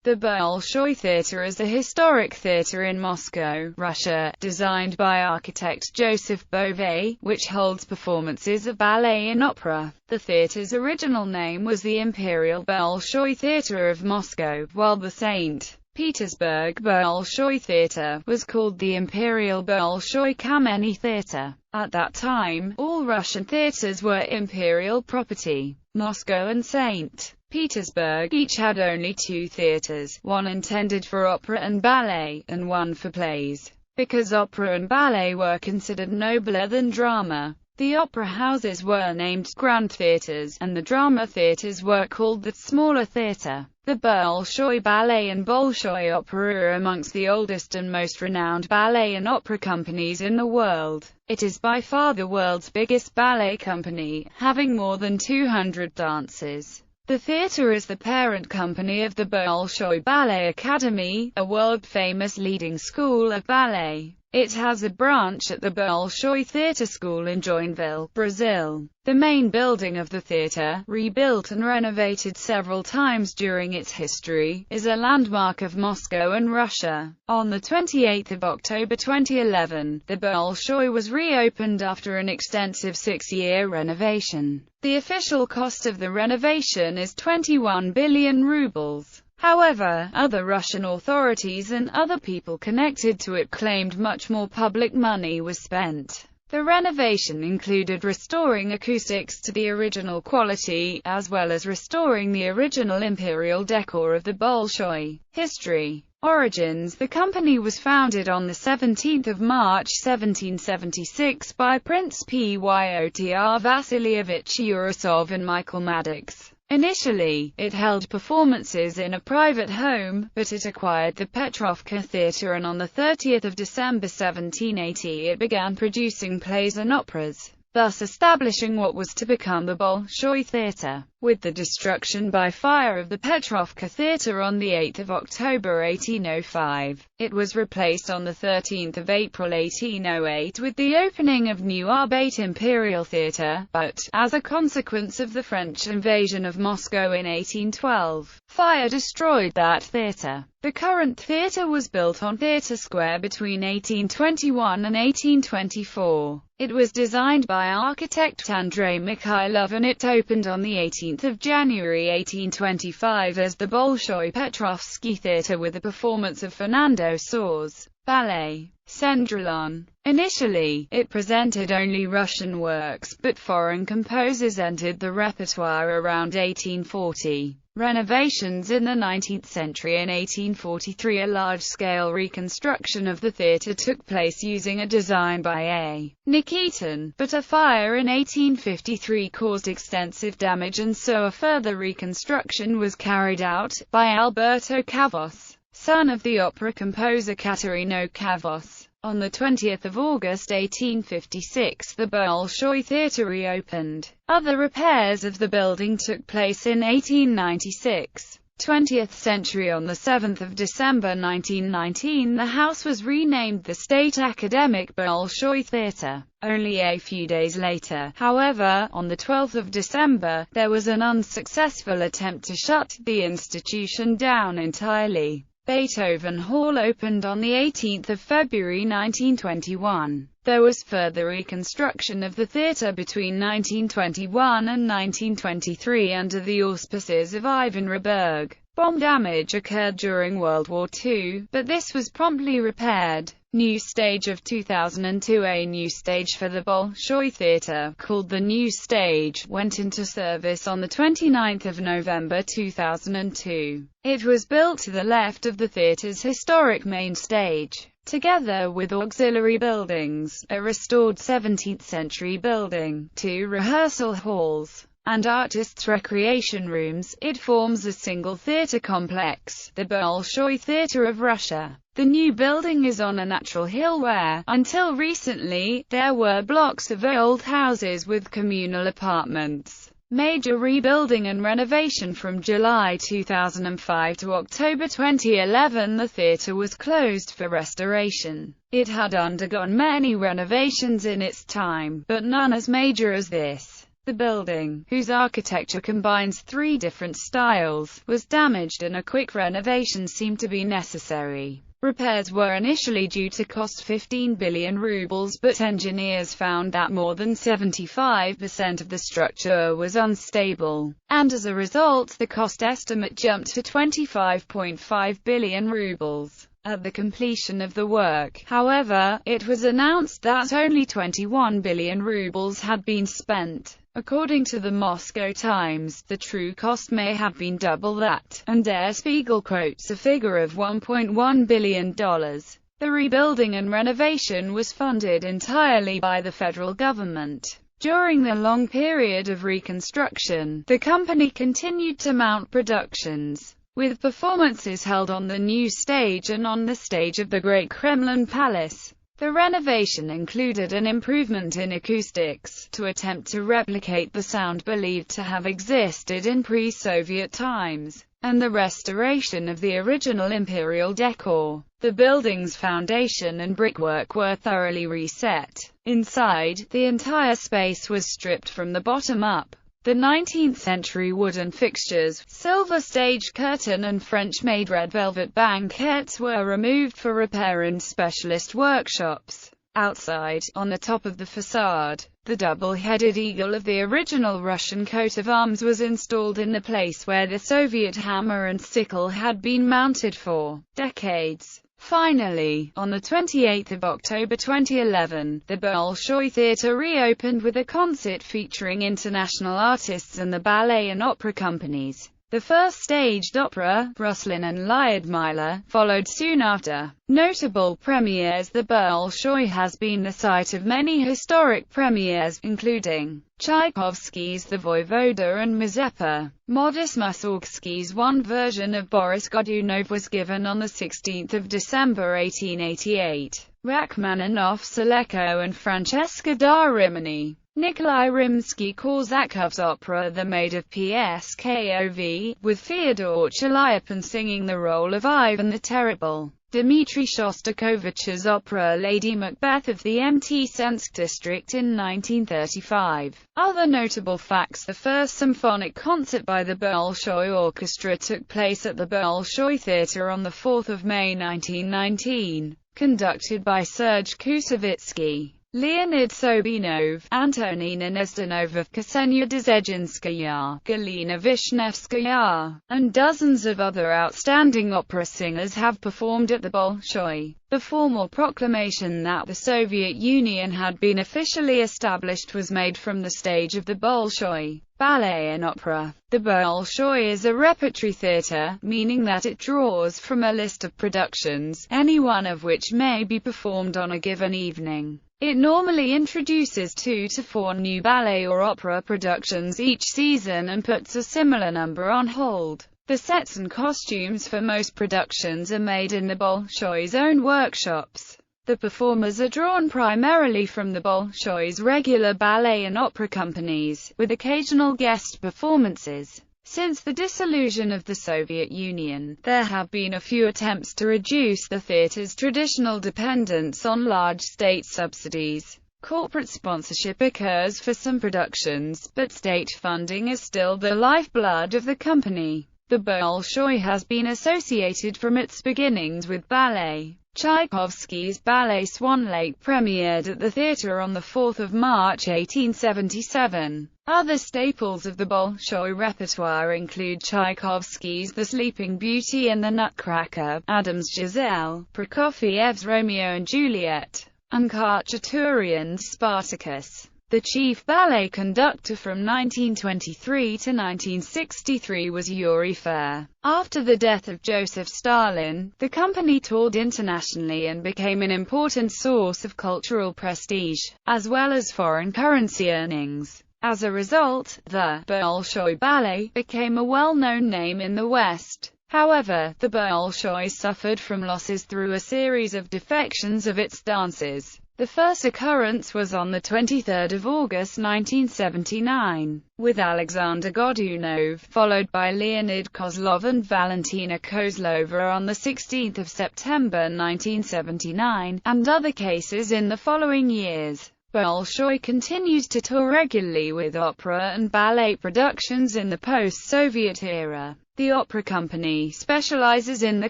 The Bolshoi Theatre is a historic theatre in Moscow, Russia, designed by architect Joseph Beauvais, which holds performances of ballet and opera. The theatre's original name was the Imperial Bolshoi Theatre of Moscow, while the St. Petersburg Bolshoi Theatre was called the Imperial Bolshoi Kameny Theatre. At that time, all Russian theatres were imperial property. Moscow and St. Petersburg each had only two theatres, one intended for opera and ballet, and one for plays. Because opera and ballet were considered nobler than drama, the opera houses were named Grand Theatres, and the drama theatres were called the Smaller Theatre. The Bolshoi Ballet and Bolshoi Opera are amongst the oldest and most renowned ballet and opera companies in the world. It is by far the world's biggest ballet company, having more than 200 dancers. The theatre is the parent company of the Bolshoi Ballet Academy, a world-famous leading school of ballet. It has a branch at the Bolshoi Theatre School in Joinville, Brazil. The main building of the theatre, rebuilt and renovated several times during its history, is a landmark of Moscow and Russia. On 28 October 2011, the Bolshoi was reopened after an extensive 6-year renovation. The official cost of the renovation is 21 billion rubles. However, other Russian authorities and other people connected to it claimed much more public money was spent. The renovation included restoring acoustics to the original quality, as well as restoring the original imperial decor of the Bolshoi. History. Origins. The company was founded on 17 March 1776 by Prince Pyotr Vasilievich Urasov and Michael Maddox. Initially, it held performances in a private home, but it acquired the Petrovka Theatre, and on 30 December 1780 it began producing plays and operas, thus establishing what was to become the Bolshoi Theatre. With the destruction by fire of the Petrovka Theatre on 8 October 1805, it was replaced on 13 April 1808 with the opening of new Arbat Imperial Theatre, but, as a consequence of the French invasion of Moscow in 1812, fire destroyed that theatre. The current theatre was built on Theatre Square between 1821 and 1824. It was designed by architect Andrei Mikhailov, and it opened on 18 January 1825 as the Bolshoi Petrovsky Theatre with a performance of Fernando Saw's ballet, Cendrillon. Initially, it presented only Russian works, but foreign composers entered the repertoire around 1840. Renovations in the 19th century. In 1843 a large-scale reconstruction of the theatre took place using a design by A. Nikitin, but a fire in 1853 caused extensive damage, and so a further reconstruction was carried out, by Alberto Kavos, son of the opera composer Katerino Kavos. On 20 August 1856 the Bolshoi Theatre reopened. Other repairs of the building took place in 1896. 20th century. On 7 December 1919 the house was renamed the State Academic Bolshoi Theatre. Only a few days later, however, on 12 December, there was an unsuccessful attempt to shut the institution down entirely. Beethoven Hall opened on 18 February 1921. There was further reconstruction of the theatre between 1921 and 1923 under the auspices of Ivan Reberg. Bomb damage occurred during World War II, but this was promptly repaired. New stage of 2002. A new stage for the Bolshoi Theatre, called the New Stage, went into service on 29 November 2002. It was built to the left of the theatre's historic main stage. Together with auxiliary buildings, a restored 17th-century building, 2 rehearsal halls, and artists' recreation rooms, it forms a single theatre complex, the Bolshoi Theatre of Russia. The new building is on a natural hill where, until recently, there were blocks of old houses with communal apartments. Major rebuilding and renovation. From July 2005 to October 2011 the theatre was closed for restoration. It had undergone many renovations in its time, but none as major as this. The building, whose architecture combines three different styles, was damaged and a quick renovation seemed to be necessary. Repairs were initially due to cost 15 billion rubles, but engineers found that more than 75% of the structure was unstable, and as a result the cost estimate jumped to 25.5 billion rubles. At the completion of the work, however, it was announced that only 21 billion rubles had been spent. According to the Moscow Times, the true cost may have been double that, and Der Spiegel quotes a figure of $1.1 billion. The rebuilding and renovation was funded entirely by the federal government. During the long period of reconstruction, the company continued to mount productions, with performances held on the new stage and on the stage of the Great Kremlin Palace. The renovation included an improvement in acoustics, to attempt to replicate the sound believed to have existed in pre-Soviet times, and the restoration of the original imperial decor. The building's foundation and brickwork were thoroughly reset. Inside, the entire space was stripped from the bottom up. The 19th-century wooden fixtures, silver stage curtain and French-made red velvet banquettes were removed for repair in specialist workshops. Outside, on the top of the facade, the double-headed eagle of the original Russian coat of arms was installed in the place where the Soviet hammer and sickle had been mounted for decades. Finally, on 28 October 2011, the Bolshoi Theatre reopened with a concert featuring international artists and the ballet and opera companies. The first staged opera, Ruslan and Lyudmila, followed soon after. Notable premieres. The Bolshoi has been the site of many historic premieres, including Tchaikovsky's The Voyvoda and Mazeppa. Modest Mussorgsky's one version of Boris Godunov was given on 16 December 1888. Rachmaninoff's Aleko and Francesca da Rimini. Nikolai Rimsky-Korsakov's opera The Maid of Pskov, with Fyodor Chelyapin singing the role of Ivan the Terrible. Dmitri Shostakovich's opera Lady Macbeth of the Mtsensk district in 1935. Other notable facts. The first symphonic concert by the Bolshoi Orchestra took place at the Bolshoi Theatre on 4 May 1919, conducted by Serge Koussevitzky, Leonid Sobinov, Antonina Nezdanova, Ksenia Dzhezhinskaya, Galina Vishnevskaya, and dozens of other outstanding opera singers have performed at the Bolshoi. The formal proclamation that the Soviet Union had been officially established was made from the stage of the Bolshoi Ballet and Opera. The Bolshoi is a repertory theatre, meaning that it draws from a list of productions, any one of which may be performed on a given evening. It normally introduces 2 to 4 new ballet or opera productions each season and puts a similar number on hold. The sets and costumes for most productions are made in the Bolshoi's own workshops. The performers are drawn primarily from the Bolshoi's regular ballet and opera companies, with occasional guest performances. Since the dissolution of the Soviet Union, there have been a few attempts to reduce the theater's traditional dependence on large state subsidies. Corporate sponsorship occurs for some productions, but state funding is still the lifeblood of the company. The Bolshoi has been associated from its beginnings with ballet. Tchaikovsky's ballet Swan Lake premiered at the theatre on 4 March 1877. Other staples of the Bolshoi repertoire include Tchaikovsky's The Sleeping Beauty and the Nutcracker, Adam's Giselle, Prokofiev's Romeo and Juliet, and Khachaturian's Spartacus. The chief ballet conductor from 1923 to 1963 was Yuri Fair. After the death of Joseph Stalin, the company toured internationally and became an important source of cultural prestige, as well as foreign currency earnings. As a result, the Bolshoi Ballet became a well-known name in the West. However, the Bolshoi suffered from losses through a series of defections of its dances. The first occurrence was on 23 August 1979, with Alexander Godunov, followed by Leonid Kozlov and Valentina Kozlova on 16 September 1979, and other cases in the following years. Bolshoi continues to tour regularly with opera and ballet productions in the post-Soviet era. The opera company specializes in the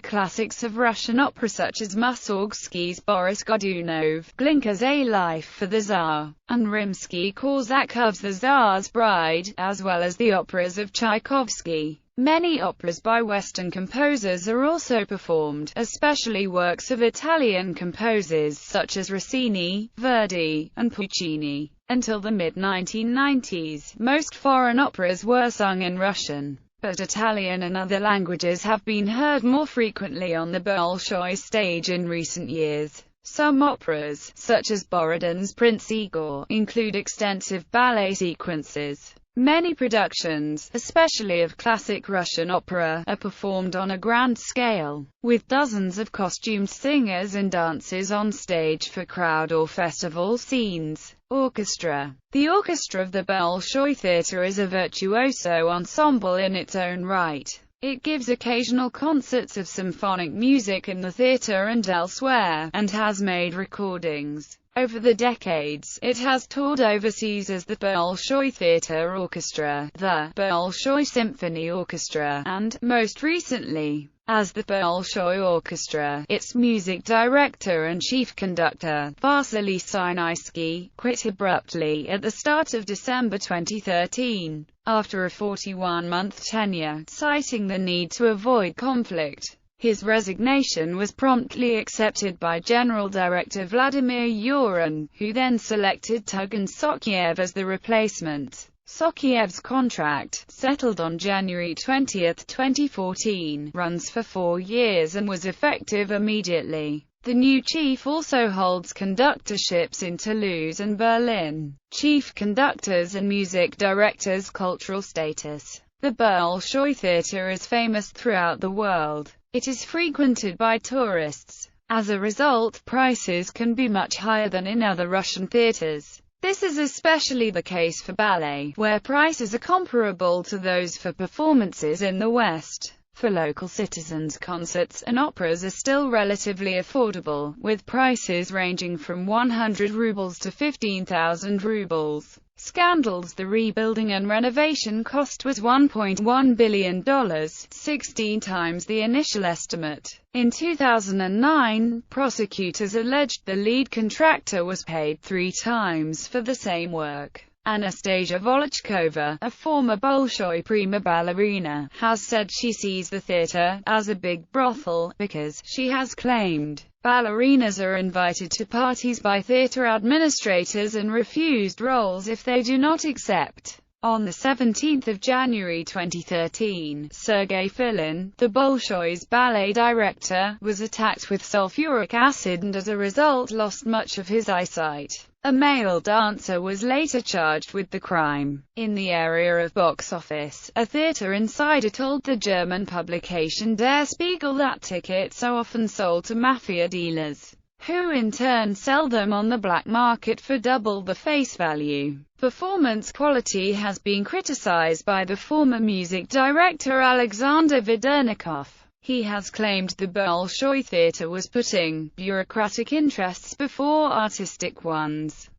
classics of Russian opera such as Mussorgsky's Boris Godunov, Glinka's A Life for the Tsar, and Rimsky-Korsakov's The Tsar's Bride, as well as the operas of Tchaikovsky. Many operas by Western composers are also performed, especially works of Italian composers such as Rossini, Verdi, and Puccini. Until the mid-1990s, most foreign operas were sung in Russian, but Italian and other languages have been heard more frequently on the Bolshoi stage in recent years. Some operas, such as Borodin's Prince Igor, include extensive ballet sequences. Many productions, especially of classic Russian opera, are performed on a grand scale, with dozens of costumed singers and dancers on stage for crowd or festival scenes. Orchestra. The orchestra of the Bolshoi Theatre is a virtuoso ensemble in its own right. It gives occasional concerts of symphonic music in the theatre and elsewhere, and has made recordings. Over the decades, it has toured overseas as the Bolshoi Theatre Orchestra, the Bolshoi Symphony Orchestra, and, most recently, as the Bolshoi Orchestra. Its music director and chief conductor, Vasily Sinaisky, quit abruptly at the start of December 2013, after a 41-month tenure, citing the need to avoid conflict. His resignation was promptly accepted by General Director Vladimir Urin, who then selected Tugan Sokiev as the replacement. Sokiev's contract, settled on January 20, 2014, runs for 4 years and was effective immediately. The new chief also holds conductorships in Toulouse and Berlin. Chief conductors and music directors' cultural status. The Bolshoi Theatre is famous throughout the world. It is frequented by tourists. As a result, prices can be much higher than in other Russian theatres. This is especially the case for ballet, where prices are comparable to those for performances in the West. For local citizens, concerts and operas are still relatively affordable, with prices ranging from 100 rubles to 15,000 rubles. Scandals. The rebuilding and renovation cost was $1.1 billion, 16 times the initial estimate. In 2009, prosecutors alleged the lead contractor was paid 3 times for the same work. Anastasia Volchkova, a former Bolshoi prima ballerina, has said she sees the theatre as a big brothel, because, she has claimed, ballerinas are invited to parties by theatre administrators and refused roles if they do not accept. On 17 January 2013, Sergei Filin, the Bolshoi's ballet director, was attacked with sulfuric acid and as a result lost much of his eyesight. A male dancer was later charged with the crime. In the area of box office, a theatre insider told the German publication Der Spiegel that tickets are often sold to mafia dealers, who in turn sell them on the black market for double the face value. Performance quality has been criticized by the former music director Alexander Vedernikov. He has claimed the Bolshoi Theatre was putting bureaucratic interests before artistic ones.